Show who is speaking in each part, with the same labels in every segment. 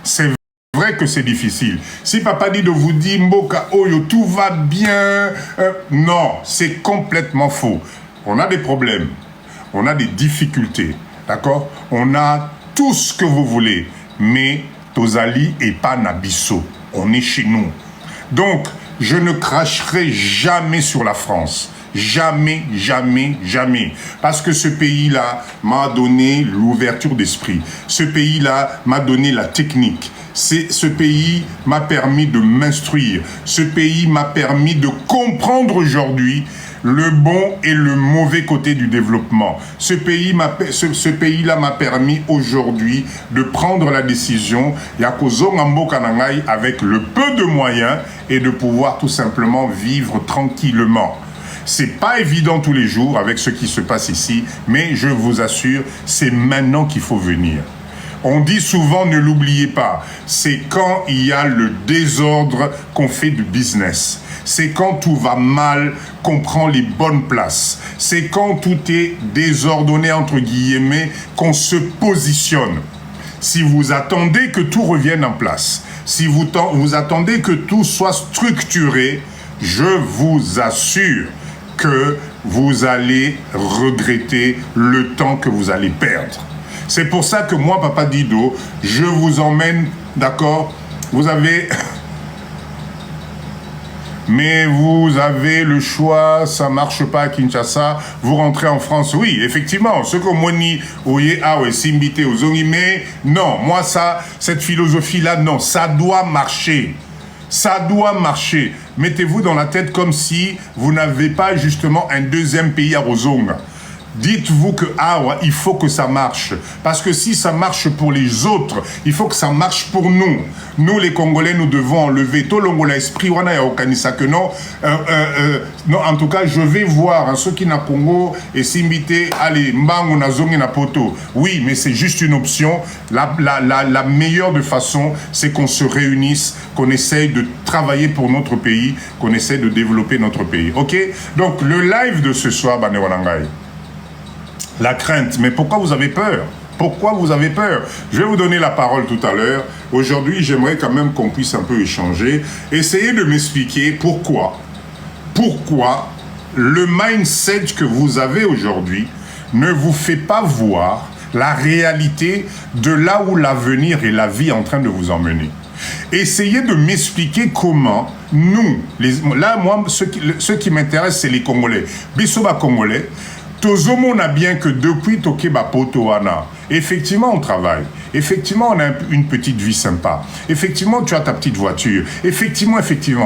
Speaker 1: C'est vrai que c'est difficile. Si papa dit de vous dire Mboka Oyo, tout va bien, non, c'est complètement faux. On a des problèmes, on a des difficultés, d'accord? On a tout ce que vous voulez, mais Tozali et pas Nabiso. On est chez nous. Donc, je ne cracherai jamais sur la France. Jamais, jamais, jamais. Parce que ce pays-là m'a donné l'ouverture d'esprit. Ce pays-là m'a donné la technique. Ce pays m'a permis de m'instruire. Ce pays m'a permis de comprendre aujourd'hui le bon et le mauvais côté du développement. Ce pays-là m'a permis aujourd'hui de prendre la décision avec le peu de moyens et de pouvoir tout simplement vivre tranquillement. C'est pas évident tous les jours avec ce qui se passe ici, mais je vous assure, c'est maintenant qu'il faut venir. On dit souvent, ne l'oubliez pas, c'est quand il y a le désordre qu'on fait du business. C'est quand tout va mal qu'on prend les bonnes places. C'est quand tout est désordonné, entre guillemets, qu'on se positionne. Si vous attendez que tout revienne en place, si vous attendez que tout soit structuré, je vous assure que vous allez regretter le temps que vous allez perdre. C'est pour ça que moi, Papa Dido, je vous emmène, d'accord? Vous avez... Mais vous avez le choix, ça marche pas à Kinshasa, vous rentrez en France. Oui, effectivement, ce que moi ni oye ah ouais simbité aux zongi, mais non, moi ça, cette philosophie-là, non, ça doit marcher. Ça doit marcher. Mettez-vous dans la tête comme si vous n'avez pas justement un deuxième pays à Rozonga. Dites-vous que il faut que ça marche. Parce que si ça marche pour les autres, il faut que ça marche pour nous. Nous, les Congolais, nous devons enlever tout l'esprit. Que non, non, en tout cas, je vais voir ceux qui n'ont Congo et s'imiter, allez, Mbango na zongi na poto. Oui, mais c'est juste une option. La meilleure de façon, c'est qu'on se réunisse, qu'on essaye de travailler pour notre pays, qu'on essaye de développer notre pays. OK? Donc, le live de ce soir, Banewanangai. La crainte. Mais pourquoi vous avez peur? Pourquoi vous avez peur? Je vais vous donner la parole tout à l'heure. Aujourd'hui, j'aimerais quand même qu'on puisse un peu échanger. Essayez de m'expliquer pourquoi le mindset que vous avez aujourd'hui ne vous fait pas voir la réalité de là où l'avenir et la vie est en train de vous emmener. Essayez de m'expliquer comment nous, là, moi, ce qui m'intéresse, c'est les Congolais. Bissoba Congolais, Tozomon a bien que depuis Tokeba Potoana, effectivement on travaille, effectivement on a une petite vie sympa, effectivement tu as ta petite voiture, effectivement,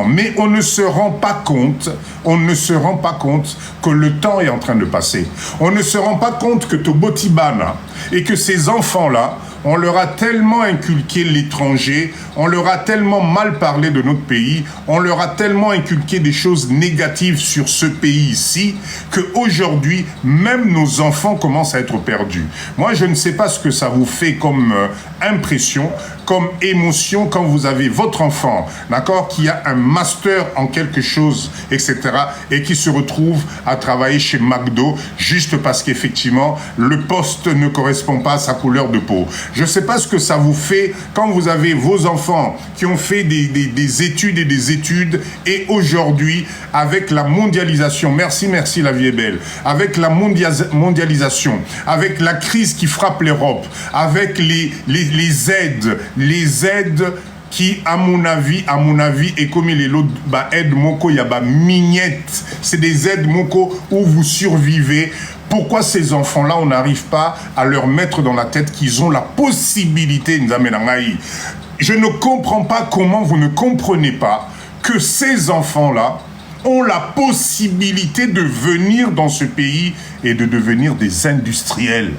Speaker 1: mais on ne se rend pas compte, que le temps est en train de passer. On ne se rend pas compte que Tobotibana et que ces enfants-là, on leur a tellement inculqué l'étranger, on leur a tellement mal parlé de notre pays, on leur a tellement inculqué des choses négatives sur ce pays ici, qu'aujourd'hui, même nos enfants commencent à être perdus. Moi, je ne sais pas ce que ça vous fait comme impression, comme émotion quand vous avez votre enfant, d'accord, qui a un master en quelque chose, etc., et qui se retrouve à travailler chez McDo juste parce qu'effectivement, le poste ne correspond pas à sa couleur de peau. Je ne sais pas ce que ça vous fait quand vous avez vos enfants qui ont fait des études et des études et aujourd'hui, avec la mondialisation, merci, la vie est belle, avec la mondialisation, avec la crise qui frappe l'Europe, avec les aides qui, à mon avis, et comme il est l'autre, aide moko, il y a mignette, c'est des aides moko où vous survivez. Pourquoi ces enfants-là, on n'arrive pas à leur mettre dans la tête qu'ils ont la possibilité, je ne comprends pas comment vous ne comprenez pas que ces enfants-là ont la possibilité de venir dans ce pays et de devenir des industriels.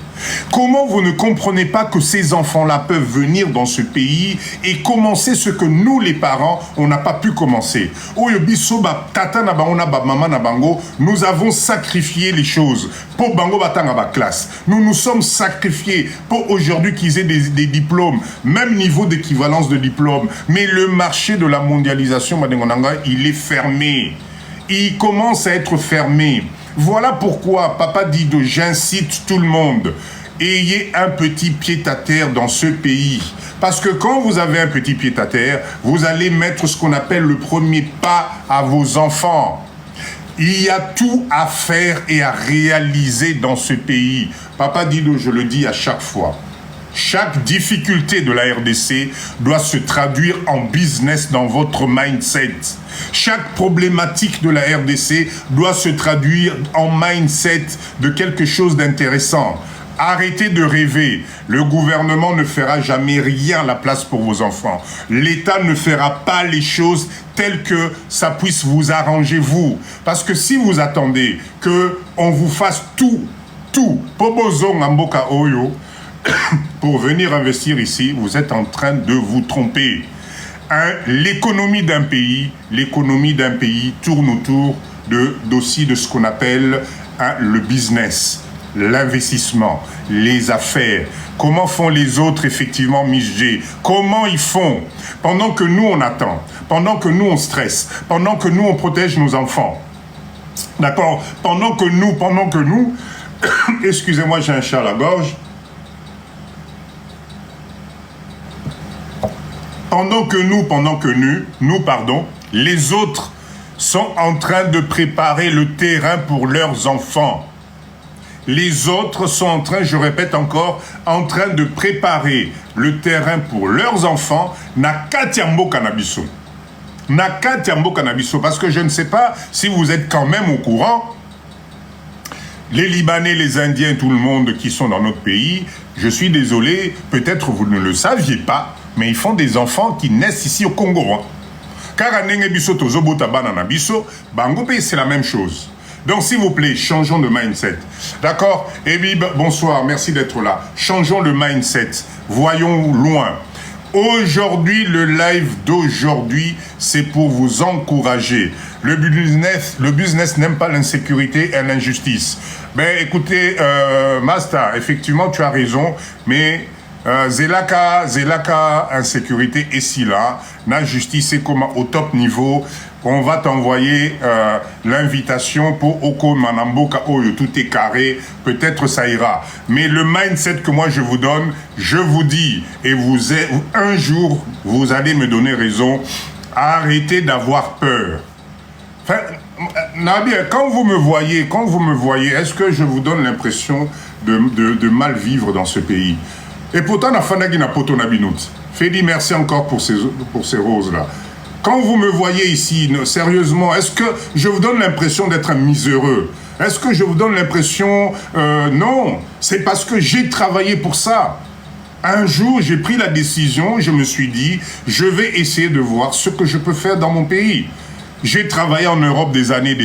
Speaker 1: Comment vous ne comprenez pas que ces enfants-là peuvent venir dans ce pays et commencer ce que nous, les parents, on n'a pas pu commencer. Nous avons sacrifié les choses pour Bango Batanga ba classe. Nous nous sommes sacrifiés pour aujourd'hui qu'ils aient des diplômes, même niveau d'équivalence de diplôme. Mais le marché de la mondialisation, il est fermé. Il commence à être fermé. Voilà pourquoi, Papa Dido, j'incite tout le monde. ayez un petit pied-à-terre dans ce pays. Parce que quand vous avez un petit pied-à-terre, vous allez mettre ce qu'on appelle le premier pas à vos enfants. Il y a tout à faire et à réaliser dans ce pays. Papa Dido, je le dis à chaque fois. Chaque difficulté de la RDC doit se traduire en business dans votre mindset. Chaque problématique de la RDC doit se traduire en mindset de quelque chose d'intéressant. Arrêtez de rêver. Le gouvernement ne fera jamais rien à la place pour vos enfants. L'État ne fera pas les choses telles que ça puisse vous arranger, vous. Parce que si vous attendez qu'on vous fasse tout, Pobozo Ngamboka Oyo, pour venir investir ici, vous êtes en train de vous tromper. L'économie d'un pays tourne autour aussi de ce qu'on appelle le business, l'investissement, les affaires. Comment font les autres, effectivement, Mijé? Comment ils font? Pendant que nous, on attend, pendant que nous, on stresse, pendant que nous, on protège nos enfants. D'accord? Pendant que nous, excusez-moi, j'ai un chat à la gorge. Pendant que nous, les autres sont en train de préparer le terrain pour leurs enfants. Les autres sont en train, je répète encore, en train de préparer le terrain pour leurs enfants. Nakatiambo Cannabiso. Parce que je ne sais pas si vous êtes quand même au courant. Les Libanais, les Indiens, tout le monde qui sont dans notre pays, je suis désolé, peut-être vous ne le saviez pas, mais ils font des enfants qui naissent ici au Congo. Car c'est la même chose. Donc, s'il vous plaît, changeons de mindset. D'accord? Et puis, bonsoir, merci d'être là. Changeons le mindset. Voyons loin. Aujourd'hui, le live d'aujourd'hui, c'est pour vous encourager. Le business n'aime pas l'insécurité et l'injustice. Ben, écoutez, Master, effectivement, tu as raison, mais Zelaka, insécurité, et si là, la justice est comme au top niveau. On va t'envoyer l'invitation pour Oko Manamboka Oyo, tout est carré, peut-être ça ira. Mais le mindset que moi je vous donne, je vous dis, et un jour, vous allez me donner raison, arrêtez d'avoir peur. Enfin, Nadia, quand vous me voyez, est-ce que je vous donne l'impression de mal vivre dans ce pays? Et pourtant, na fanagi na poto na binut. Fedi, merci encore pour ces roses-là. Quand vous me voyez ici, sérieusement, est-ce que je vous donne l'impression d'être un miséreux? Est-ce que je vous donne l'impression... non, c'est parce que j'ai travaillé pour ça. Un jour, j'ai pris la décision, je me suis dit, je vais essayer de voir ce que je peux faire dans mon pays. J'ai travaillé en Europe des années.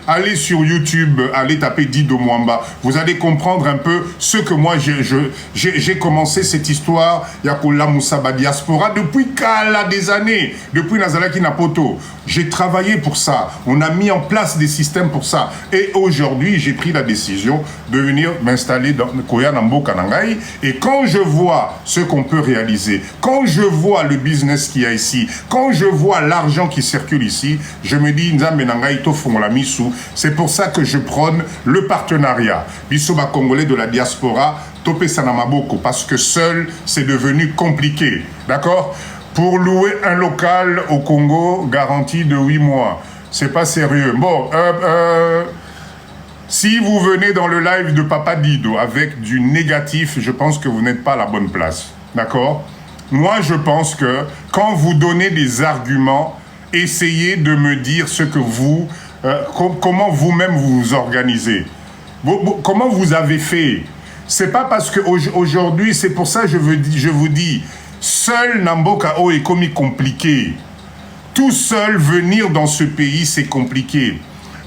Speaker 1: Allez sur YouTube, allez taper Dido Mwamba. Vous allez comprendre un peu ce que moi j'ai commencé cette histoire. Yakola Moussaba diaspora depuis Kala des années, depuis Nazalaki Napoto. J'ai travaillé pour ça. On a mis en place des systèmes pour ça. Et aujourd'hui, j'ai pris la décision de venir m'installer dans Koya Nambo Kanangai. Et quand je vois ce qu'on peut réaliser, quand je vois le business qu'il y a ici, quand je vois l'argent qui circule ici, je me dis, Nzambe Nangai Tofongola Missou. C'est pour ça que je prône le partenariat. Bissoba Congolais de la diaspora, Topé Sanamaboko, parce que seul, c'est devenu compliqué. D'accord? Pour louer un local au Congo, garantie de 8 mois. C'est pas sérieux. Bon, si vous venez dans le live de Papa Dido avec du négatif, je pense que vous n'êtes pas à la bonne place. D'accord? Moi, je pense que quand vous donnez des arguments, essayez de me dire ce que vous... comment vous-même vous organisez. Comment vous avez fait? C'est pas parce qu'aujourd'hui, c'est pour ça que je vous dis... Seul Namboka O est comme compliqué. Tout seul venir dans ce pays, c'est compliqué.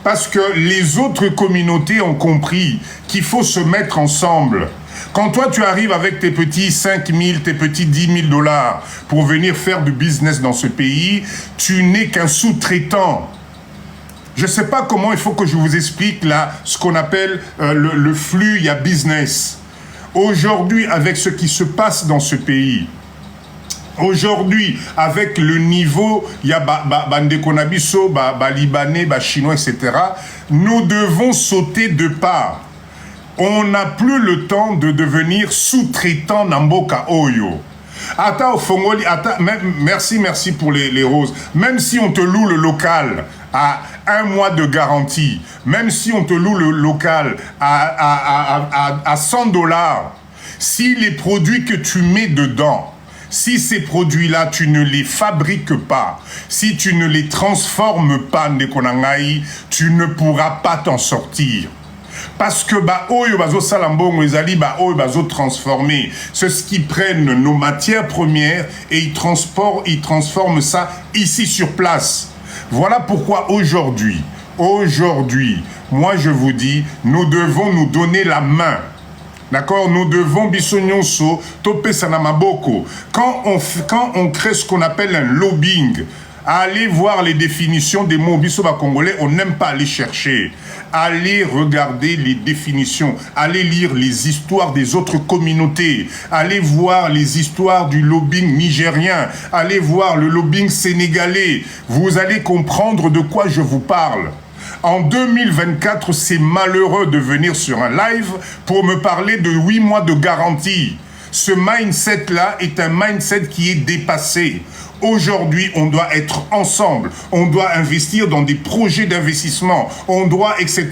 Speaker 1: Parce que les autres communautés ont compris qu'il faut se mettre ensemble. Quand toi, tu arrives avec tes petits 5 000, tes petits 10 000 $ pour venir faire du business dans ce pays, tu n'es qu'un sous-traitant. Je ne sais pas comment il faut que je vous explique là, ce qu'on appelle le flux, il y a business. Aujourd'hui, avec ce qui se passe dans ce pays, aujourd'hui, avec le niveau, il y a Bandekonabiso, Libanais, Chinois, etc., nous devons sauter de pas. On n'a plus le temps de devenir sous-traitant Namboka Oyo. Ata Ofongoli, merci pour les roses. Même si on te loue le local à 1 mois de garantie, même si on te loue le local à $100, si les produits que tu mets dedans, si ces produits-là, tu ne les fabriques pas, si tu ne les transformes pas, Ndekonangai, tu ne pourras pas t'en sortir. Parce que oyo bazo salambongo ezali oyo bazo transformer, c'est ce qui prennent nos matières premières et ils transforment ça ici sur place. Voilà pourquoi aujourd'hui, moi je vous dis, nous devons nous donner la main. D'accord, nous devons bisonyonso topé sanamaboko. Quand on crée ce qu'on appelle un lobbying, allez voir les définitions des mots bisoba congolais, on n'aime pas aller chercher. Allez regarder les définitions, allez lire les histoires des autres communautés, allez voir les histoires du lobbying nigérien, allez voir le lobbying sénégalais. Vous allez comprendre de quoi je vous parle. En 2024, c'est malheureux de venir sur un live pour me parler de 8 mois de garantie. Ce mindset-là est un mindset qui est dépassé. Aujourd'hui, on doit être ensemble. On doit investir dans des projets d'investissement. On doit, etc.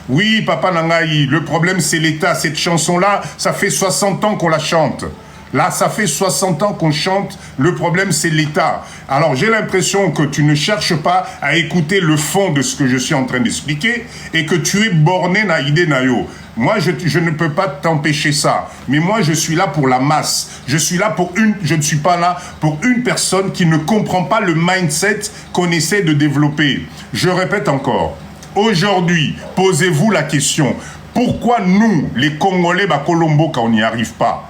Speaker 1: Oui, Papa Nangaï, le problème, c'est l'État. Cette chanson-là, ça fait 60 ans qu'on la chante. Là, ça fait 60 ans qu'on chante. Le problème, c'est l'État. Alors, j'ai l'impression que tu ne cherches pas à écouter le fond de ce que je suis en train d'expliquer et que tu es borné na idée nayo. Moi, je ne peux pas t'empêcher ça. Mais moi, je suis là pour la masse. Je ne suis pas là pour une personne qui ne comprend pas le mindset qu'on essaie de développer. Je répète encore. Aujourd'hui, posez-vous la question. Pourquoi nous, les Congolais, Colombo, quand on n'y arrive pas?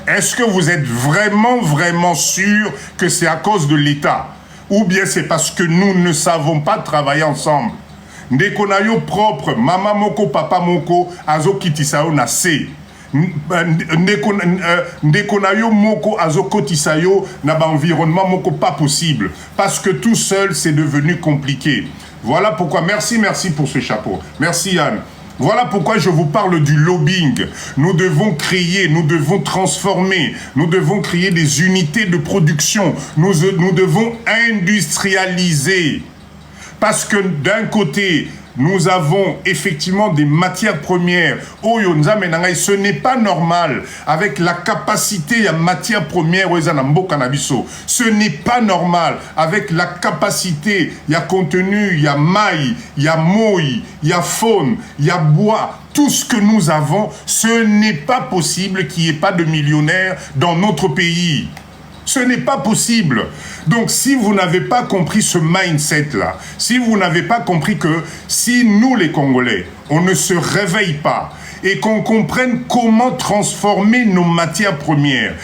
Speaker 1: Est-ce que vous êtes vraiment sûr que c'est à cause de l'État? Ou bien c'est parce que nous ne savons pas travailler ensemble? Ndekonayo propre, mama moko, papa moko, azo kitisao na se. Ndekonayo moko, azo kotisayo na ba environnement moko, pas possible. Parce que tout seul, c'est devenu compliqué. Voilà pourquoi, merci pour ce chapeau. Merci Yann. Voilà pourquoi je vous parle du lobbying. Nous devons créer, nous devons transformer, nous devons créer des unités de production. Nous devons industrialiser. Parce que d'un côté, nous avons effectivement des matières premières. Ce n'est pas normal avec la capacité à matières premières. Ce n'est pas normal avec la capacité, il y a contenu, il y a maille, il y a moï, il y a faune, il y a bois. Tout ce que nous avons, ce n'est pas possible qu'il n'y ait pas de millionnaires dans notre pays. Ce n'est pas possible. Donc, si vous n'avez pas compris ce mindset-là, si vous n'avez pas compris que si nous, les Congolais, on ne se réveille pas et qu'on comprenne comment transformer nos matières premières,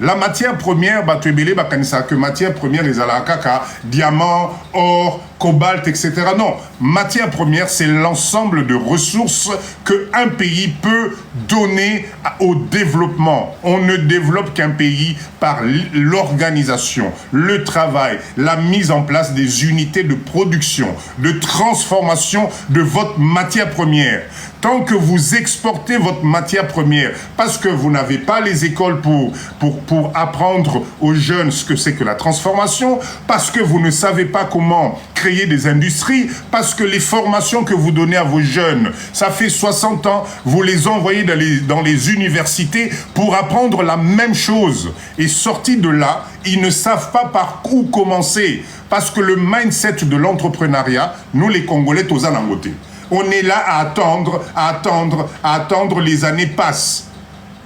Speaker 1: la matière première, que matière première, les alakaka, diamant, or, cobalt, etc. Non, matière première, c'est l'ensemble de ressources qu'un pays peut donner au développement. On ne développe qu'un pays par l'organisation, le travail, la mise en place des unités de production, de transformation de votre matière première. Tant que vous exportez votre matière première, parce que vous n'avez pas les écoles pour apprendre aux jeunes ce que c'est que la transformation, parce que vous ne savez pas comment créer des industries, parce que les formations que vous donnez à vos jeunes, ça fait 60 ans, vous les envoyez dans les universités pour apprendre la même chose. Et sortis de là, ils ne savent pas par où commencer. Parce que le mindset de l'entrepreneuriat, nous les Congolais, tous en côté. On est là à attendre, les années passent.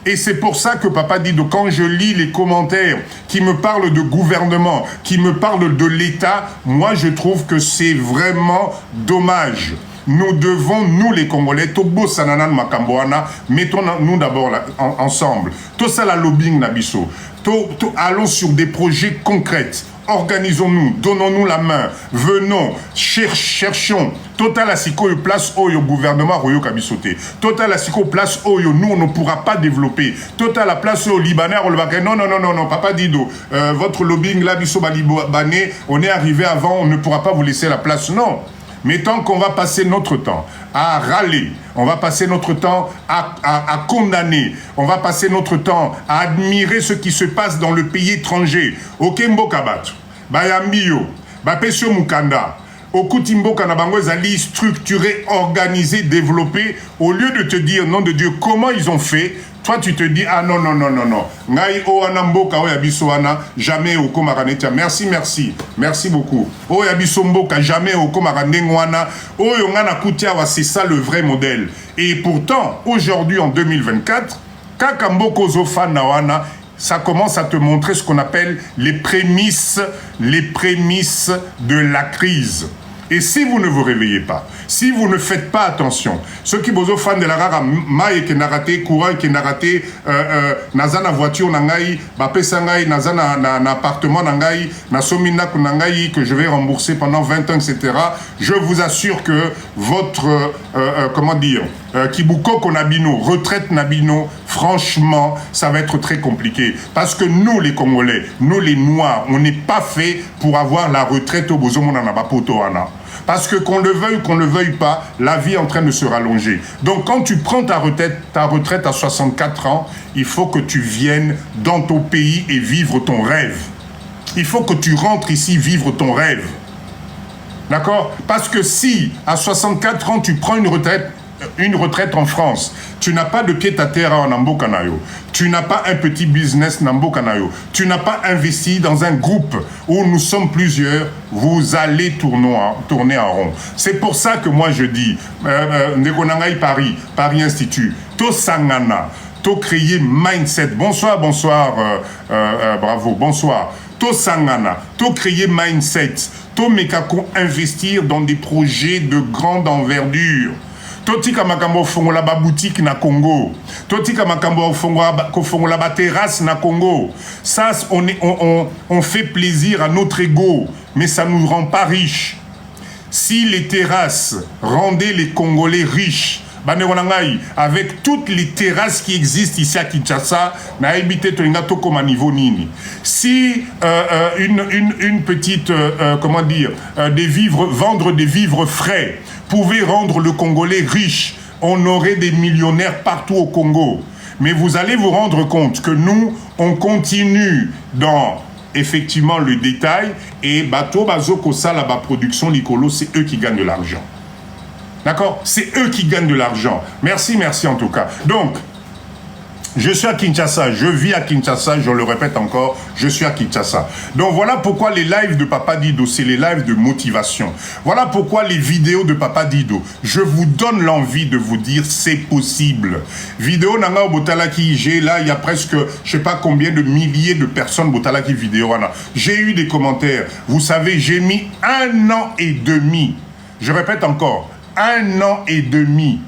Speaker 1: Et c'est pour ça que Papa dit, quand je lis les commentaires qui me parlent de gouvernement, qui me parlent de l'État, moi je trouve que c'est vraiment dommage. Nous devons, nous les Congolais, Tobo Sananan Makamboana, mettons-nous d'abord ensemble. Tout ça, la lobbying Nabiso. Allons sur des projets concrets. Organisons-nous, donnons-nous la main, venons, cherchons. Total Asiko place au gouvernement Royo Kabisote. Total Asiko place au nous on ne pourra pas développer. Total la place au Libanais non, Papa Dido, votre lobbying là biso Libanais, on est arrivé avant, on ne pourra pas vous laisser la place. Non. Mais tant qu'on va passer notre temps à râler, on va passer notre temps à condamner, on va passer notre temps à admirer ce qui se passe dans le pays étranger. Okembo Kabat, Bayambio, Bapesio Mukanda, Okutimbo Kanabango Zali, structuré, organisé, développé, au lieu de te dire, nom de Dieu, comment ils ont fait. Toi, tu te dis, ah non, non, non, non, non. Ngai Oana Mboka, Oyabiso Wana, jamais au Komaranetia. Merci, merci. Merci beaucoup. Oyabiso Mboka, jamais au Komaranengwana. Oyongana Koutiawa, c'est ça le vrai modèle. Et pourtant, aujourd'hui, en 2024, Kakamboko Zofan Nawana, ça commence à te montrer ce qu'on appelle les prémices de la crise. Et si vous ne vous réveillez pas, si vous ne faites pas attention, ceux qui sont fans de la rara, maï qui n'a raté, courant qui n'a raté, nazana voiture nangai, bapesangai, nazana na appartement nangai, na somina kunangai que je vais rembourser pendant 20 ans, etc. Je vous assure que votre, comment dire, Kibuko Konabino, retraite Nabino, franchement, ça va être très compliqué. Parce que nous, les Congolais, nous, les Noirs, on n'est pas fait pour avoir la retraite au Bozomonanabapotoana. Parce que qu'on le veuille ou qu'on ne le veuille pas, la vie est en train de se rallonger. Donc quand tu prends ta retraite à 64 ans, il faut que tu viennes dans ton pays et vivre ton rêve. Il faut que tu rentres ici vivre ton rêve. D'accord? Parce que si, à 64 ans, tu prends une retraite en France, tu n'as pas de pied à terre en Ambokanayo, tu n'as pas un petit business en Ambokanayo, tu n'as pas investi dans un groupe où nous sommes plusieurs, vous allez tourner en rond. C'est pour ça que moi je dis, Nekonangai Paris Institut, To Sangana, To créer mindset. Bonsoir, bravo, bonsoir. To Sangana, To créer mindset, To Mekako investir dans des projets de grande envergure. Totika makambo fongola ba boutique na Congo. Totika makambo fongola ba terrasse na Congo. Ça, on fait plaisir à notre ego, mais ça ne nous rend pas riches. Si les terrasses rendaient les Congolais riches, avec toutes les terrasses qui existent ici à Kinshasa, si une petite, comment dire, vendre des vivres frais pouvait rendre le Congolais riche, on aurait des millionnaires partout au Congo. Mais vous allez vous rendre compte que nous, on continue dans effectivement le détail et Bato Bazoko Salaba Production Licolo, c'est eux qui gagnent de l'argent. D'accord? C'est eux qui gagnent de l'argent. Merci, merci en tout cas. Donc, je suis à Kinshasa, je vis à Kinshasa, je le répète encore, je suis à Kinshasa. Donc voilà pourquoi les lives de Papa Dido, c'est les lives de motivation. Voilà pourquoi les vidéos de Papa Dido, je vous donne l'envie de vous dire c'est possible. Vidéo Nanga Botalaki, j'ai là, il y a presque, je sais pas combien de milliers de personnes Botalaki vidéo. J'ai eu des commentaires. Vous savez, j'ai mis 1 an et demi. Je répète encore, 1 an et demi.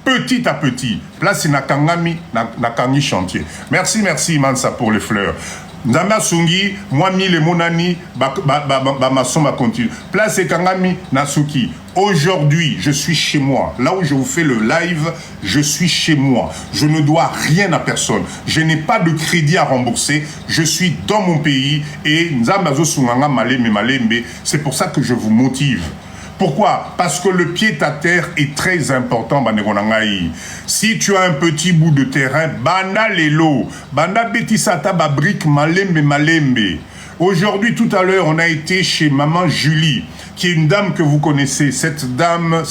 Speaker 1: Petit à petit, place Nakangami, Nakangi chantier. Merci, merci Mansa pour les fleurs. Ndama Sungi, moi mi le monani, ma somma continue. Place Kangami, Nasuki. Aujourd'hui, je suis chez moi. Là où je vous fais le live, je suis chez moi. Je ne dois rien à personne. Je n'ai pas de crédit à rembourser. Je suis dans mon pays et Nzambazo Sunganga Malembe. C'est pour ça que je vous motive. Pourquoi? Parce que le pied à terre est très important, Banegonangaï. Si tu as un petit bout de terrain, Banda Lelo, Banda Betisata Babrik Malembe. Aujourd'hui, tout à l'heure, on a été chez Maman Julie, qui est une dame que vous connaissez. Cette dame,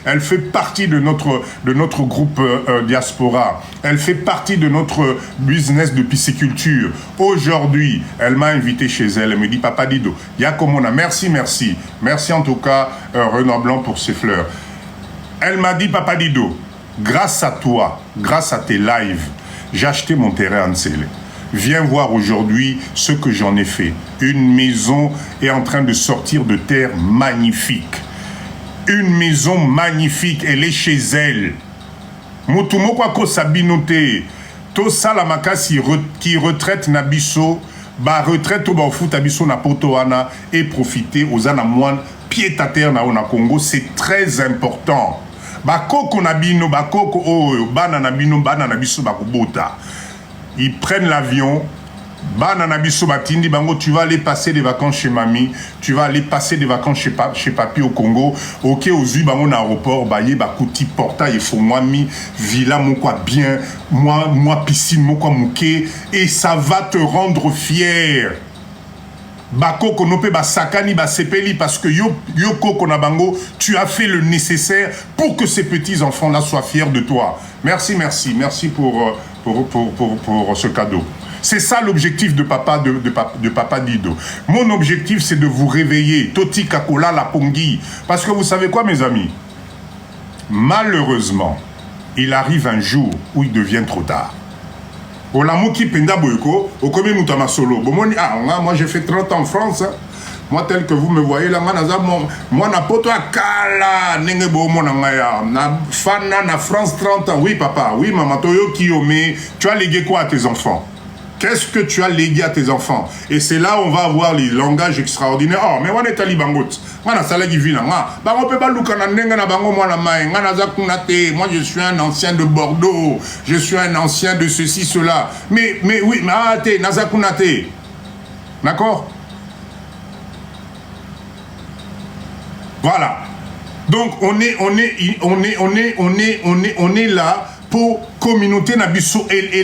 Speaker 1: elle fait partie de notre groupe Diaspora. Elle fait partie de notre business de pisciculture. Aujourd'hui, elle m'a invité chez elle. Elle me dit, Papa Dido, Yakomona, merci, merci. Merci en tout cas, Renan Blanc, pour ses fleurs. Elle m'a dit, Papa Dido, grâce à toi, grâce à tes lives, j'ai acheté mon terrain à Nsele. Viens voir aujourd'hui ce que j'en ai fait. Une maison est en train de sortir de terre magnifique. Une maison magnifique, elle est chez elle. Mutumoko ko sabinote. To salamakasi qui retraite nabiso, ba retraite ba foot abiso na potoana et profiter aux anamoine pied à terre na Congo, c'est très important. Ba koko nabino, ba koko o bana nabino, bana nabiso ba kubota. Ils prennent l'avion, Bana nabiso batindi bango, tu vas aller passer des vacances chez mamie, tu vas aller passer des vacances chez papi au Congo. Ok, aux bango na aéroport, baye bakuti portail, il faut moi mi villa mon quoi bien, moi piscine mon quoi mouké, et ça va te rendre fier. Bako konope ba sakani ba sepeli parce que yoko konabango, tu as fait le nécessaire pour que ces petits enfants là soient fiers de toi. Merci pour ce cadeau. C'est ça l'objectif de papa Dido. Mon objectif, c'est de vous réveiller. Toti Kakola la Pongi. Parce que vous savez quoi, mes amis? Malheureusement, il arrive un jour où il devient trop tard. Olamuki Penda Boyko, Okomi Moutama Solo. Moi j'ai fait 30 ans en France. Moi, tel que vous me voyez là, moi, na poto akala, nenge bo mo nangaya, na fana na France 30 ans. Oui, papa, oui, maman, toyo kiyome, tu as légué quoi à tes enfants? Qu'est-ce que tu as légué à tes enfants? Et c'est là où on va avoir les langages extraordinaires. Oh, mais on est allé bangot. Moi, je suis un ancien de Bordeaux. Je suis un ancien de ceci, cela. Mais oui, mais Nazakunate. D'accord? Voilà. Donc, on est là pour communauté Nabiso et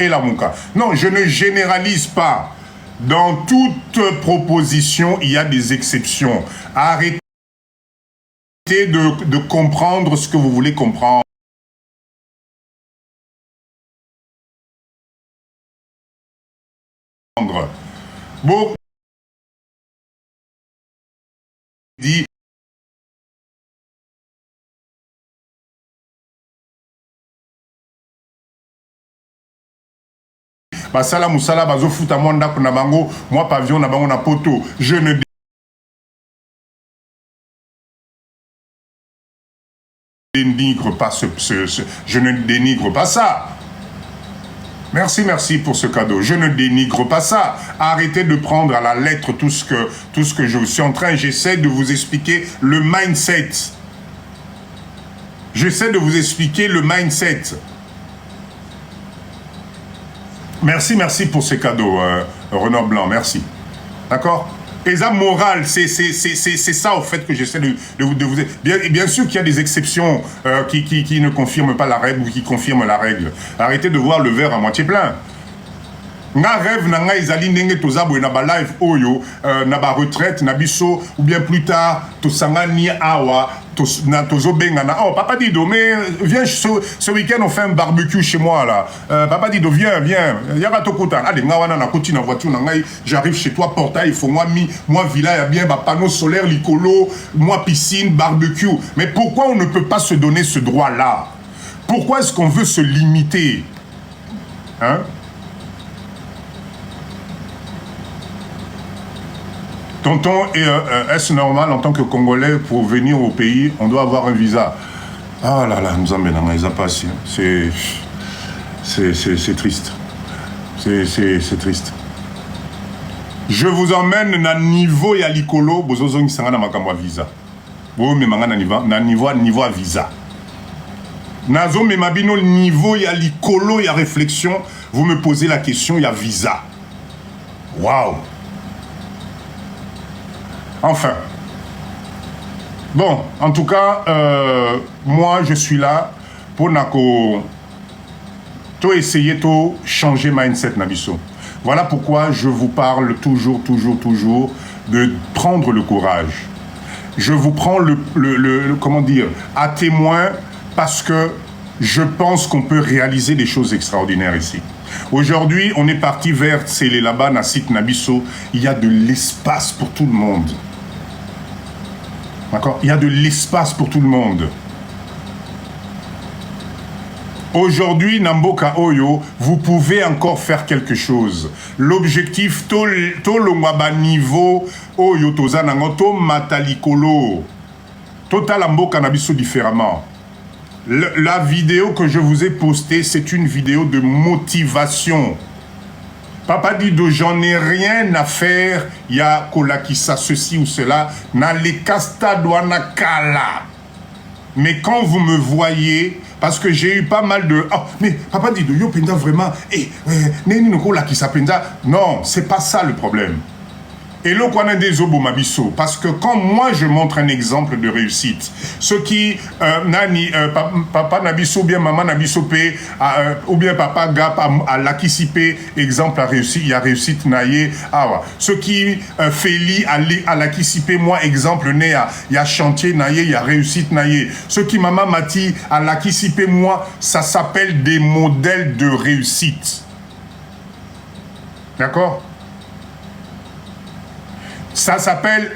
Speaker 1: la Mouka. Non, je ne généralise pas. Dans toute proposition, il y a des exceptions. Arrêtez de comprendre ce que vous voulez comprendre. Bon, dit basala musala bazo futa mwanda kuna bango moi pavillon na bango na poto. Je ne dénigre pas je ne dénigre pas ça. Merci pour ce cadeau. Je ne dénigre pas ça. Arrêtez de prendre à la lettre tout ce que je suis en train. J'essaie de vous expliquer le mindset. J'essaie de vous expliquer le mindset. Merci pour ces cadeaux, Renaud Blanc, merci. D'accord? Et ça, morale, c'est ça, au fait, que j'essaie de vous... Bien sûr qu'il y a des exceptions qui ne confirment pas la règle ou qui confirment la règle. Arrêtez de voir le verre à moitié plein. Nga rêve nanga izali ndenge tozabo na ba live oyo na ba retraite na biso ou bien plus tard tosangani awa tozo benga na oh papa Dido mais viens ce week-end on fait un barbecue chez moi là papa Dido viens yaka tokuta allez nga wana na koti na voiture na ngai j'arrive chez toi portail il faut moi villa ya bien ba panneau solaire likolo moi piscine barbecue mais pourquoi on ne peut pas se donner ce droit là? Pourquoi est-ce qu'on veut se limiter? Hein? Tonton, est-ce normal en tant que Congolais pour venir au pays, on doit avoir un visa? Ah là là, nous emmènons, ils ont pas assez. C'est triste. C'est triste. Je vous emmène na niveau ya likolo, bozozo ngisanga na makambo visa. Bo me manga na niveau visa. Nazo me mabino niveau ya likolo ya réflexion, vous me posez la question ya visa. Waouh. Enfin, bon, en tout cas, moi je suis là pour essayer de changer mindset Nabiso. Voilà pourquoi je vous parle toujours de prendre le courage. Je vous prends comment dire, à témoin parce que je pense qu'on peut réaliser des choses extraordinaires ici. Aujourd'hui, on est parti vers Tsélé là-bas, Nassit Nabiso. Il y a de l'espace pour tout le monde. D'accord? Il y a de l'espace pour tout le monde. Aujourd'hui, Namboka Oyo, vous pouvez encore faire quelque chose. L'objectif, to le mwaba niveau Oyo tozanango to matalikolo. Total Amboka Nabiso différemment. La vidéo que je vous ai postée, c'est une vidéo de motivation. Papa Dido, j'en ai rien à faire. Il y a Kolakisa, ceci ou cela. Na le casta douana kala. Mais quand vous me voyez, parce que j'ai eu pas mal de... Oh, mais papa dit, yo penda vraiment, non, c'est pas ça le problème. Et là, on a des obomabiso, parce que quand moi je montre un exemple de réussite, ce qui, papa nabiso, bien maman nabiso pe, ou bien papa gap à l'acissipé, exemple à réussite, il y a réussite naïe, ce qui Féli à l'acissipé, moi exemple né, il y a chantier naïe, il y a réussite naïe. Ce qui maman mati à l'acissipé, moi, ça s'appelle des modèles de réussite. D'accord? Ça s'appelle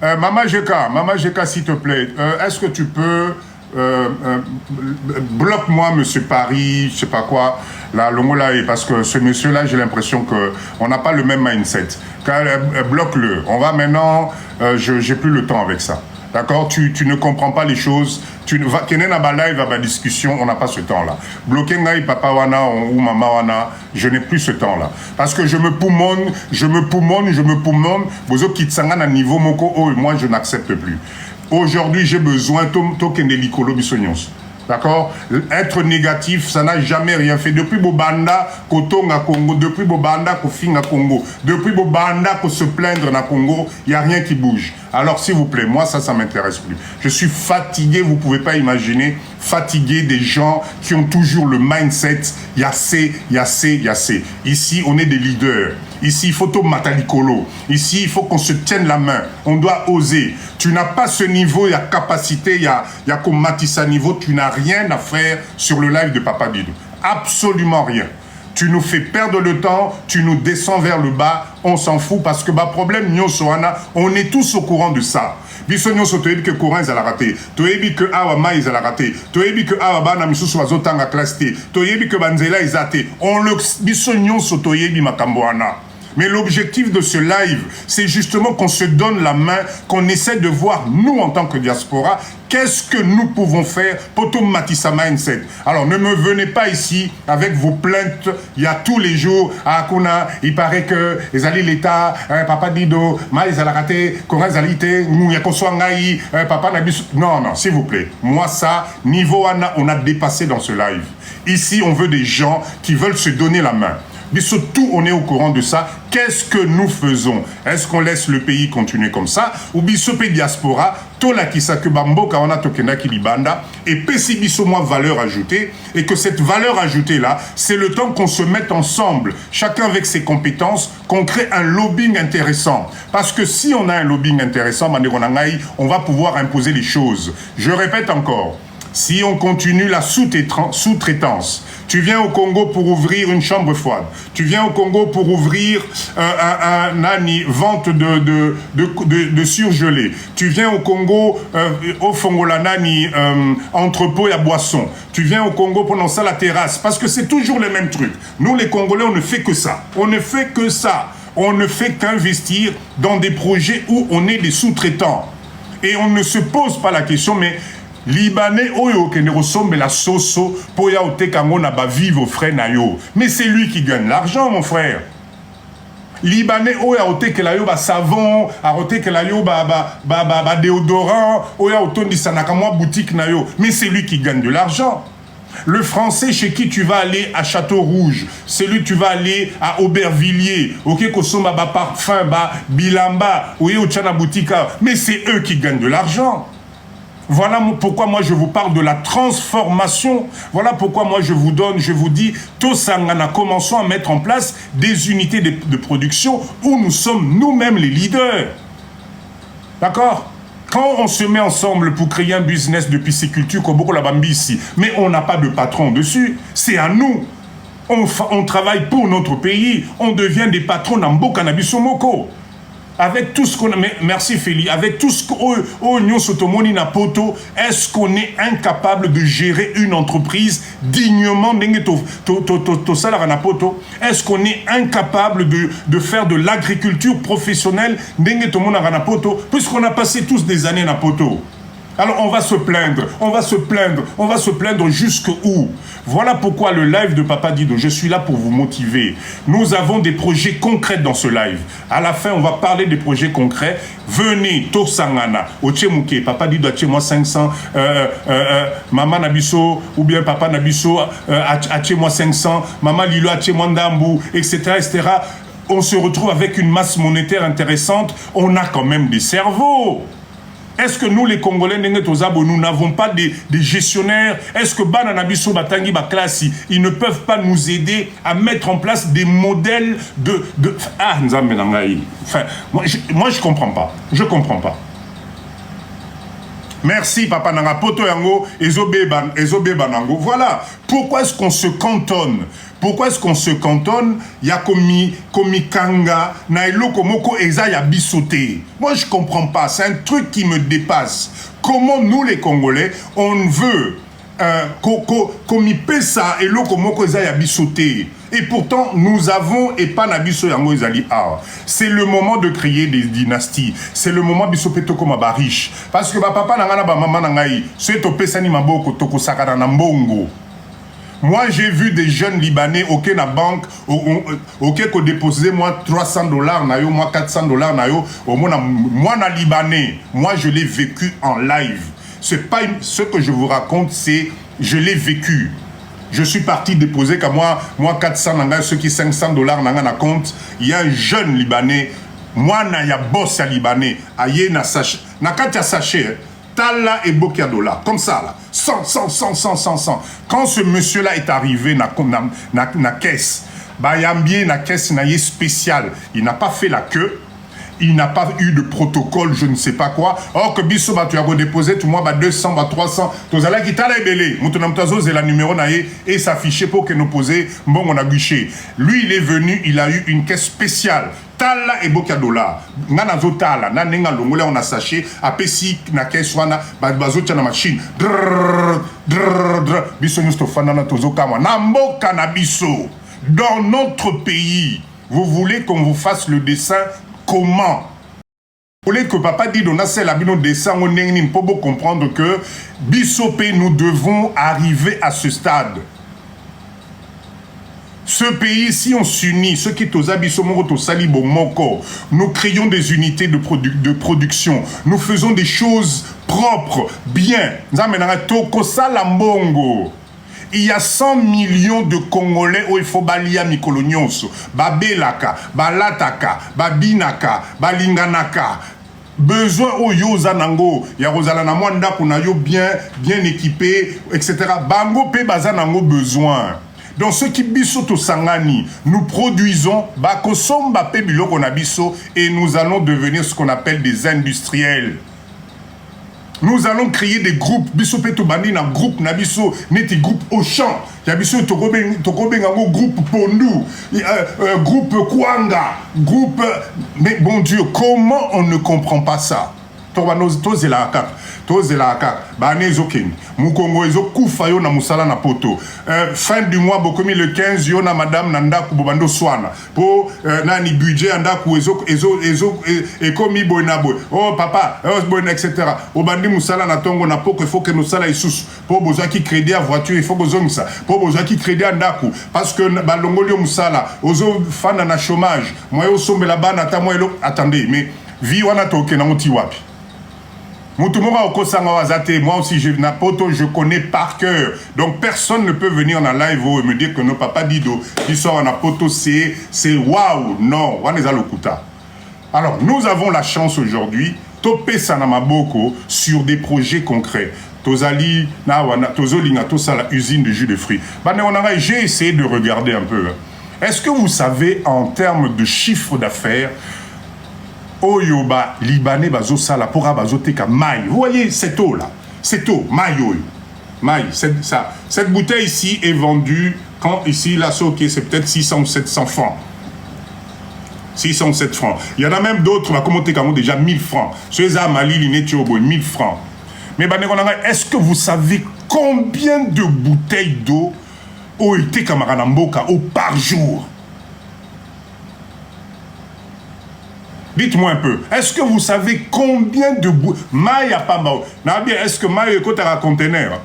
Speaker 1: Maman Jeka, s'il te plaît. Est-ce que tu peux bloque-moi, monsieur Paris, je sais pas quoi, là, parce que ce monsieur-là, j'ai l'impression qu'on n'a pas le même mindset. Bloque-le. On va maintenant, j'ai plus le temps avec ça. D'accord? Tu ne comprends pas les choses. Tu vas live à discussion, on n'a pas ce temps-là. Bloquer ngai papa wana ou maman wana, je n'ai plus ce temps-là. Parce que je me poumonne. Bozo kitsanga na niveau moko oh, moi je n'accepte plus. Aujourd'hui, j'ai besoin to kende likolo bisonyos. D'accord? Être négatif, ça n'a jamais rien fait. Depuis Bobanda, Kotonga Congo, depuis Bobanda, Kofinga Congo, depuis Bobanda, ko se plaindre na Congo, il n'y a rien qui bouge. Alors, s'il vous plaît, moi, ça m'intéresse plus. Je suis fatigué, vous ne pouvez pas imaginer, fatigué des gens qui ont toujours le mindset, yassé. Ici, on est des leaders. Ici, il faut tout matalikolo. Ici, il faut qu'on se tienne la main. On doit oser. Tu n'as pas ce niveau, il y a capacité, il y a comme Matissa niveau, tu n'as rien à faire sur le live de Papa Didou. Absolument rien. Tu nous fais perdre le temps, tu nous descends vers le bas, on s'en fout parce que problème, on est tous au courant de ça. Biso nyonso toyebi que courant ils a raté, toyebi que awa ma ils a raté, toyebi que awa bana misusu bazotanga classe te, toyebi que banzela ils a te. On le biso nyonso toyebi makambo wana. Mais l'objectif de ce live, c'est justement qu'on se donne la main, qu'on essaie de voir, nous, en tant que diaspora, qu'est-ce que nous pouvons faire pour tout Matissa Mindset. Alors, ne me venez pas ici avec vos plaintes. Il y a tous les jours, à Akuna, il paraît que les alliés l'État, Papa Dido, Maïs a raté, Corrèze a l'ité, Mouyakoswangaï, Papa Nabis. Non, s'il vous plaît. Moi, ça, niveau Anna, on a dépassé dans ce live. Ici, on veut des gens qui veulent se donner la main. Mais surtout, on est au courant de ça. Qu'est-ce que nous faisons? Est-ce qu'on laisse le pays continuer comme ça? Ou bisope diaspora, tola kisake bamboka wana tokenda kilibanda, et pesi biso moi valeur ajoutée, et que cette valeur ajoutée là, c'est le temps qu'on se mette ensemble, chacun avec ses compétences, qu'on crée un lobbying intéressant. Parce que si on a un lobbying intéressant, on va pouvoir imposer les choses. Je répète encore. Si on continue la sous-traitance, tu viens au Congo pour ouvrir une chambre froide, tu viens au Congo pour ouvrir vente de surgelés, tu viens au Congo au Fongolanani entrepôt et à boisson, tu viens au Congo pendant ça la terrasse, parce que c'est toujours les mêmes trucs. Nous les Congolais, on ne fait que ça. On ne fait que ça. On ne fait qu'investir dans des projets où on est des sous-traitants. Et on ne se pose pas la question, mais Libanais oyo ke ne ressemble la soso pour ya ote kango na ba vivre frère na yo. Mais c'est lui qui gagne l'argent mon frère. Libanais oyo ote ke la yo ba savon, a ote ke la yo ba déodorant, oyo otondi sanaka moi boutique na yo. Mais c'est lui qui gagne de l'argent. Le français chez qui tu vas aller à Château-Rouge, celui tu vas aller à Aubervilliers, ok, Kosoma ba parfum, ba bilamba, oyo chana boutique, mais c'est eux qui gagnent de l'argent. Voilà pourquoi moi je vous parle de la transformation. Voilà pourquoi moi je vous dis, Tosangana, commençons à mettre en place des unités de production où nous sommes nous-mêmes les leaders. D'accord? Quand on se met ensemble pour créer un business de pisciculture, comme beaucoup la Bambi ici, mais on n'a pas de patron dessus, c'est à nous. On travaille pour notre pays, on devient des patrons d'Ambo Kanabisomoko. Avec tout ce qu'on a, merci Féli, avec tout ce qu'on sotomoni na poto, est-ce qu'on est incapable de gérer une entreprise dignement? Est-ce qu'on est incapable de faire de l'agriculture professionnelle? Puisqu'on a passé tous des années na poto. Alors on va se plaindre, on va se plaindre, on va se plaindre jusqu'où? Voilà pourquoi le live de Papa Dido, je suis là pour vous motiver. Nous avons des projets concrets dans ce live. À la fin, on va parler des projets concrets. Venez, Tosangana, Ochemuke, Papa Dido, moi 500, Maman Nabiso, ou bien Papa Nabiso, moi 500, Maman Lilo, moi Ndambu, etc., etc. On se retrouve avec une masse monétaire intéressante. On a quand même des cerveaux. Est-ce que nous, les Congolais, nous n'avons pas des gestionnaires? Est-ce que Bananabiso, Batangi, Baklasi, ils ne peuvent pas nous aider à mettre en place des modèles de... Ah, enfin, moi, je comprends pas. Je comprends pas. Merci, Papa Nanga. Poto Yango, Ezobe Banango. Voilà. Pourquoi est-ce qu'on se cantonne? Pourquoi est-ce qu'on se cantonne? Il y a komi kanga, na eloko moko eza ya bisoté. Moi, je comprends pas. C'est un truc qui me dépasse. Comment nous, les Congolais, on veut komi pesa eloko moko eza ya bisoté. Et pourtant, nous avons Epanabiso Yango Ezali Ar. C'est le moment de créer des dynasties. C'est le moment bisopeto comme riche. Parce que papa nangana ba maman nangai, c'est to pesani maboko toko sakara na mbongo. Moi, j'ai vu des jeunes Libanais, ok, na banque, ok, qu'on déposait moi $300, nayo, moi $400, nayo, moi, na Libanais, moi, je l'ai vécu en live. C'est pas ce que je vous raconte, c'est, je l'ai vécu. Je suis parti déposer qu'à moi 400, ceux qui $500 dans na compte. Il y a un jeune Libanais, moi, na ya boss à Libanais, aye na sachet, na katia sachet, Tala et Bokiadola, comme ça là, 100. Quand ce monsieur-là est arrivé na caisse, Bayambier na caisse na spécial, il n'a pas fait la queue, il n'a pas eu de protocole, je ne sais pas quoi. Or que biso tu as redéposé tout le monde 200, 300, tu as qui t'a belé, c'est la numéro naïe et s'afficher pour que nous poser bon on a guiché. Lui il est venu, il a eu une caisse spéciale. Tala et Bokiadola. Nana zotala, nanenga longola on a saché, apesi na caisse wana, bazotia na machine. Biso nustofana na tozo kama. Na mboka na biso. Dans notre pays, vous voulez qu'on vous fasse le dessin comment? Vous voulez que Papa dit on a celle à nos dessins, on n'est pas beau comprendre que Bissopé, nous devons arriver à ce stade. Ce pays, si on s'unit, ceux qui sont Abissomoro, Salibo, Moko, nous créons des unités de production, nous faisons des choses propres, bien. Il y a 100 millions de Congolais où il faut balia mikolonyonso, babelaka, balataka, babinaka, balinganaka. Besoin au yoza nango, ya rozala na mwanda kuna yo bien équipé, etc. Bango pe bazanango besoin. Dans ce qui biso to sangani, nous produisons bako somba pe biloko na biso et nous allons devenir ce qu'on appelle des industriels. Nous allons créer des groupes. Biso pe to bandi na groupe na biso, neti groupe Auchan. Ya biso to gobengango groupe Pondu, groupe Kwanga, groupe. Mais bon Dieu, comment on ne comprend pas ça? Mukongo ezo kufa yo na musala na poto. Fin du mois bokomi le 15 yo na madame nanda kubando swana. Po nani budget anda ku ezo ekomi boina boy. Oh papa, boina etc. Obandi musala na tongo na poko il faut que nous sala isusu. Po besoin qui crédit à voiture, il faut besoin ça. Po besoin qui crédit andaku parce que balongoli musala ozo fana na chômage. Moi yo sombe la bana ta moi attendez mais vi wana toke na moti wapi. Moi aussi, je connais par cœur. Donc, personne ne peut venir en live et me dire que nos papa Dido, qui sort en apoto, c'est waouh. Non, alors, nous avons la chance aujourd'hui, Topé Sanamaboko, sur des projets concrets. Tozali, Tozolinga, Tosala, usine de jus de fruits. J'ai essayé de regarder un peu. Est-ce que vous savez, en termes de chiffre d'affaires, Oyoba, Libanais, Bazosala, Pora, Bazoteka, Maï. Vous voyez cette eau là, cette eau, Maï, Maï, cette bouteille ici est vendue, quand ici, là, c'est peut-être 600 ou 700 francs. 600 ou 700 francs. Il y en a même d'autres, va commenter quand déjà 1000 francs. Ceux à Mali, l'Inétiobo, 1000 francs. Mais est-ce que vous savez combien de bouteilles d'eau ont été Kamaranamboka par jour? Dites-moi un peu, est-ce que vous savez combien de maï à Pamba? Est-ce que maï est un conteneur?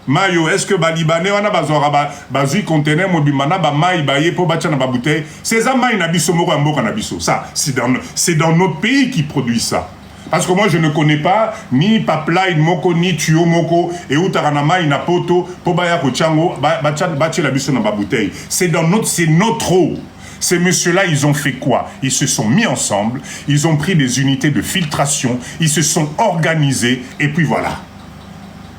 Speaker 1: Mayo, est-ce que les Libanais ont un conteneur mobimana ba maï baye pour bâtir na bouteille? C'est ça maï nabiso moko mboka nabiso. Ça, c'est dans notre pays qui produit ça. Parce que moi je ne connais pas ni pipeline moko ni tuyau moko et où taranama ina poto pour baya ko chango bâtir la biso na bouteille. C'est notre eau. Ces messieurs-là, ils ont fait quoi? Ils se sont mis ensemble, ils ont pris des unités de filtration, ils se sont organisés, et puis voilà.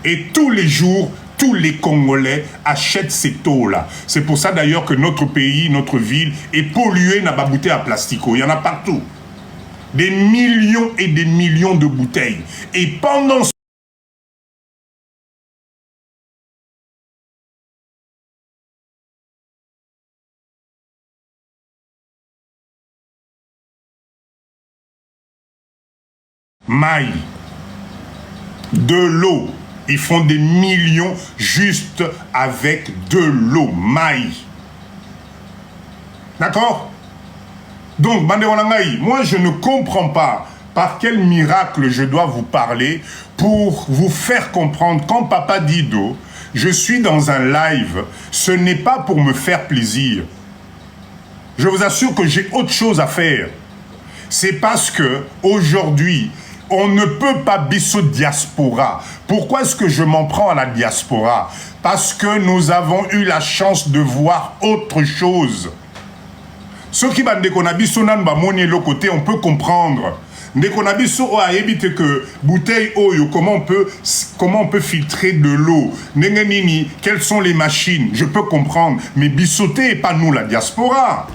Speaker 1: Et tous les jours, tous les Congolais achètent ces eaux-là. C'est pour ça d'ailleurs que notre pays, notre ville est polluée dans la bouteille à plastico. Il y en a partout. Des millions et des millions de bouteilles. Et pendant ce maï, de l'eau. Ils font des millions juste avec de l'eau, maï. D'accord? Donc, Banderonangaï, moi je ne comprends pas par quel miracle je dois vous parler pour vous faire comprendre quand Papa Dido, je suis dans un live, ce n'est pas pour me faire plaisir. Je vous assure que j'ai autre chose à faire. C'est parce que aujourd'hui, on ne peut pas bisso diaspora. Pourquoi est-ce que je m'en prends à la diaspora? Parce que nous avons eu la chance de voir autre chose. Ceux qui bandent qu'on a bisso nan ba moni l'autre côté, on peut comprendre. Dès qu'on a bisso a évité que bouteille oyo, comment on peut filtrer de l'eau? Nengenini, quelles sont les machines? Je peux comprendre. Mais bissoté et pas nous la diaspora.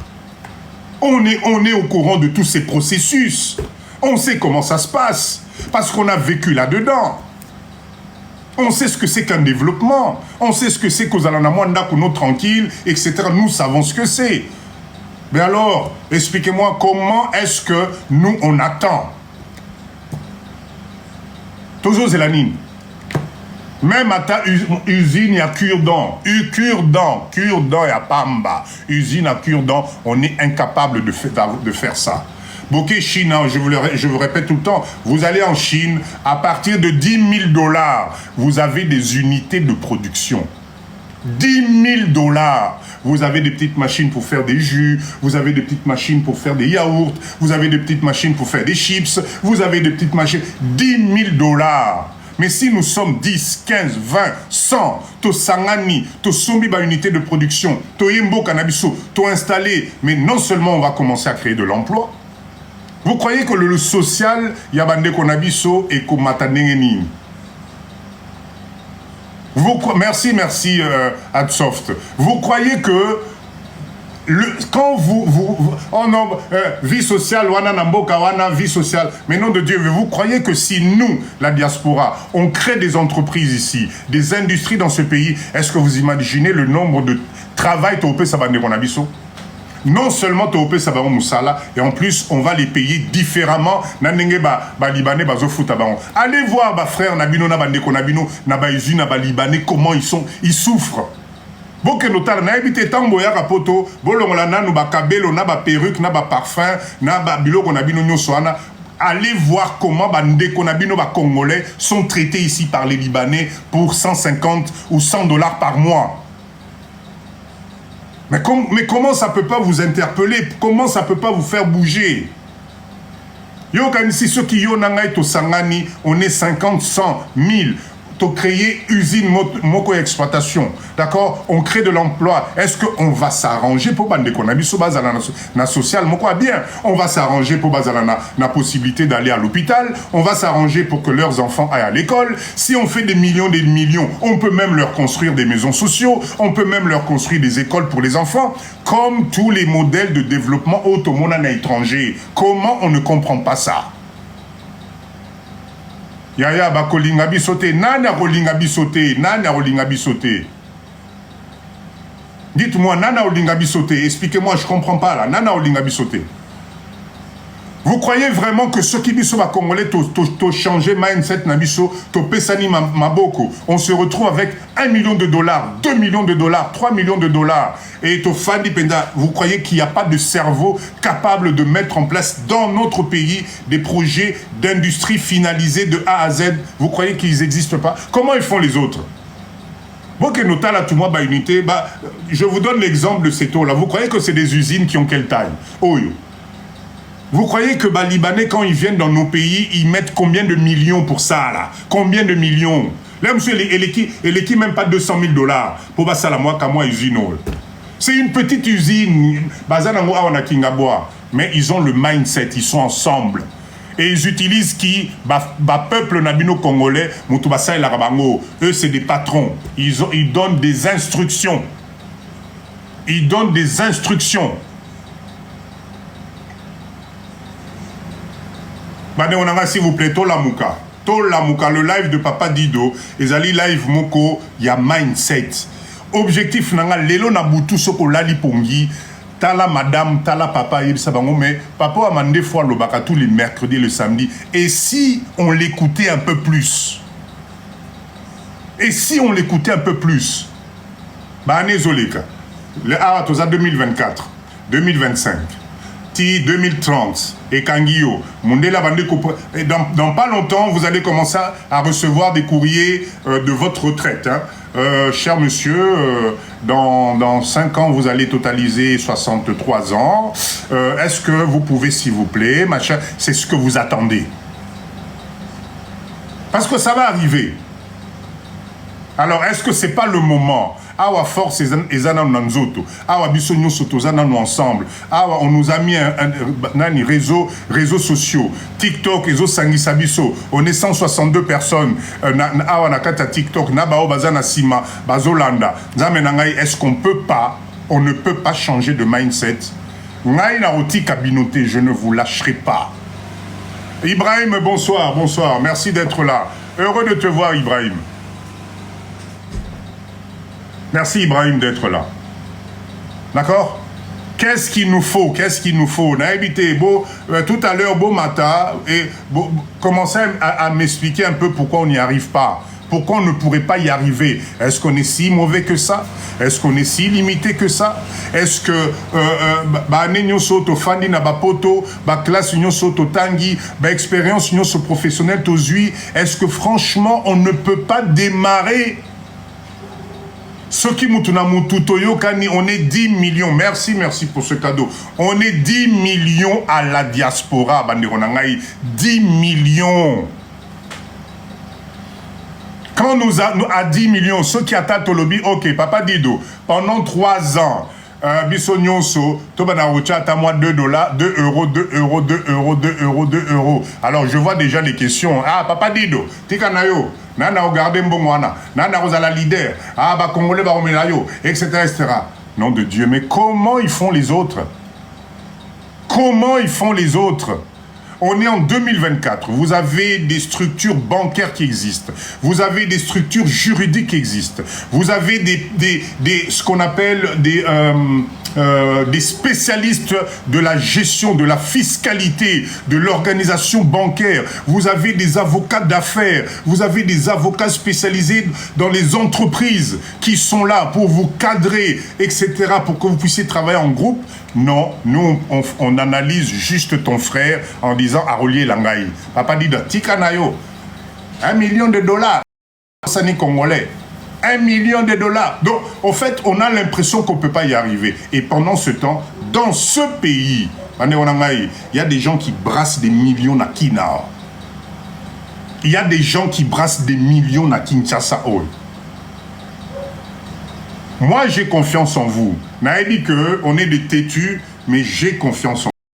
Speaker 1: On est au courant de tous ces processus. On sait comment ça se passe, parce qu'on a vécu là-dedans. On sait ce que c'est qu'un développement. On sait ce que c'est qu'aux Alanamwanda, qu'on est tranquille, etc. Nous savons ce que c'est. Mais alors, expliquez-moi comment est-ce que nous, on attend. Toujours Zélanine. Même à ta usine, il y a cure-dent. Cure-dent et à Pamba. Usine à cure-dent, on est incapable de faire ça. Bokeh Chine, je vous répète tout le temps, vous allez en Chine, à partir de 10 000 $, vous avez des unités de production. 10 000 $. Vous avez des petites machines pour faire des jus, vous avez des petites machines pour faire des yaourts, vous avez des petites machines pour faire des chips, vous avez des petites machines. 10 000 $. Mais si nous sommes 10, 15, 20, 100, to sangani, to sombi ba unité de production, to yembo cannabiso, to installé, mais non seulement on va commencer à créer de l'emploi. Vous croyez que le social, yabande konabiso et komatanengeni? Merci, Adsoft. Vous croyez que quand vie sociale, wana namboka, wana vie sociale, mais nom de Dieu, vous croyez que si nous, la diaspora, on crée des entreprises ici, des industries dans ce pays, est-ce que vous imaginez le nombre de travail topé sabande konabiso? Non seulement Topé Sabaron Moussala, et en plus, on va les payer différemment. Nanenge ba Libanais, ba Zofuta baron. Allez voir, ba frère Nabino, Nabandeko Nabino, Nabaïzu, Nabalibanais, comment ils souffrent. Boke notar, na habité Tamboya Rapoto, Bolongolana, Nuba Kabelo, Naba perruque, Naba parfum, Naba Biloko Nabino Nyosoana. Allez voir comment Bandeko Nabino, ba Congolais, sont traités ici par les Libanais pour 150 ou 100 $ par mois. Mais comment ça ne peut pas vous interpeller? Comment ça ne peut pas vous faire bouger? Yo, si ceux qui yon nangai to sangani, on est 50, 100, 1000. To créer usine moko exploitation. D'accord? On crée de l'emploi. Est-ce qu'on va s'arranger pour bande qu'on a mis sur base na social moko bien? On va s'arranger pour base na possibilité d'aller à l'hôpital. On va s'arranger pour que leurs enfants aillent à l'école. Si on fait des millions, on peut même leur construire des maisons sociaux. On peut même leur construire des écoles pour les enfants. Comme tous les modèles de développement automobile à étranger. Comment on ne comprend pas ça? Yaya bakolinga bisote, nana kolinga bisote, nana kolinga bisote. Dites-moi, nana kolinga bisote, expliquez-moi, je comprends pas là, nana kolinga bisote. Vous croyez vraiment que ceux qui disent que Congolais t'ont changé mindset, t'ont pesani maboko, on se retrouve avec 1 million de dollars, 2 millions de dollars, 3 millions de dollars, et vous croyez qu'il n'y a pas de cerveau capable de mettre en place dans notre pays des projets d'industrie finalisés de A à Z? Vous croyez qu'ils n'existent pas? Comment ils font les autres? Je vous donne l'exemple de ces taux-là. Vous croyez que c'est des usines qui ont quelle taille? Vous croyez que les Libanais, quand ils viennent dans nos pays, ils mettent combien de millions pour ça, là? Combien de millions? Là, monsieur, il est même pas 200 000 $. Pour ça, la moi, usine. C'est une petite usine. Mais ils ont le mindset, ils sont ensemble. Et ils utilisent peuple nabino congolais, eux, c'est des patrons. Ils donnent des instructions. Ils donnent des instructions. S'il vous plaît, Tolamuka, le live de Papa Dido, ezali live moko, ya mindset. Objectif nanga, lelo na butu soko lali pongi, tala madame, tala papa, mais papa a mandé fois le baka tous les mercredis et le samedi. Et si on l'écoutait un peu plus? Et si on l'écoutait un peu plus? Zoleka, le Aratosa 2024, 2025. 2030 et Kangio, dans pas longtemps, vous allez commencer à recevoir des courriers de votre retraite. Hein. Cher monsieur, dans 5 ans, vous allez totaliser 63 ans. Est-ce que vous pouvez, s'il vous plaît, machin, c'est ce que vous attendez? Parce que ça va arriver. Alors, est-ce que c'est pas le moment? Awa force ezana nanzoto. Awa biso nyoso tozana nous ensemble. Awa on nous a mis un réseaux sociaux. TikTok ezo sangisa biso. On est 162 personnes. Awa nakata TikTok na bao bazana sima bazolanda. Nzame nangai, est-ce qu'on peut pas, on ne peut pas changer de mindset? Ngai na roti kabinoté, je ne vous lâcherai pas. Ibrahim, bonsoir, bonsoir. Merci d'être là. Heureux de te voir, Ibrahim. Merci Ibrahim d'être là. D'accord? Qu'est-ce qu'il nous faut? Qu'est-ce qu'il nous faut? Tout à l'heure, beau matin, et commencez à m'expliquer un peu pourquoi on n'y arrive pas. Pourquoi on ne pourrait pas y arriver? Est-ce qu'on est si mauvais que ça? Est-ce qu'on est si limité que ça? Est-ce que classe tangi, expérience professionnelle est-ce que franchement on ne peut pas démarrer? Ce qui on est 10 millions. Merci pour ce cadeau. On est 10 millions à la diaspora. 10 millions. Quand nous à 10 millions, ceux qui attendent au lobby, ok, Papa Dido, pendant 3 ans, Bissonyonso, à moi 2 $, 2 euros, 2 euros, 2 euros, 2 euros, 2 euros. Alors je vois déjà les questions. Ah, Papa Dido, Tikanayo. Nana regardé Mbongwana, Nana Rosala leader, Congolais Baromelayo, etc., etc. Nom de Dieu, mais comment ils font les autres? Comment ils font les autres? On est en 2024, vous avez des structures bancaires qui existent, vous avez des structures juridiques qui existent, vous avez ce qu'on appelle des spécialistes de la gestion, de la fiscalité, de l'organisation bancaire, vous avez des avocats d'affaires, vous avez des avocats spécialisés dans les entreprises qui sont là pour vous cadrer, etc., pour que vous puissiez travailler en groupe. Non, nous, on analyse juste ton frère en disant à relier Langaï. Papa dit de Tikanayo, 1 million de $, ça n'est congolais. 1 million de $. Donc, en fait, on a l'impression qu'on ne peut pas y arriver. Et pendant ce temps, dans ce pays, il y a des gens qui brassent des millions à Kina. Il y a des gens qui brassent des millions à Kinshasa. Moi, j'ai confiance en vous. N'a dit qu'on est des têtus, mais j'ai confiance en vous.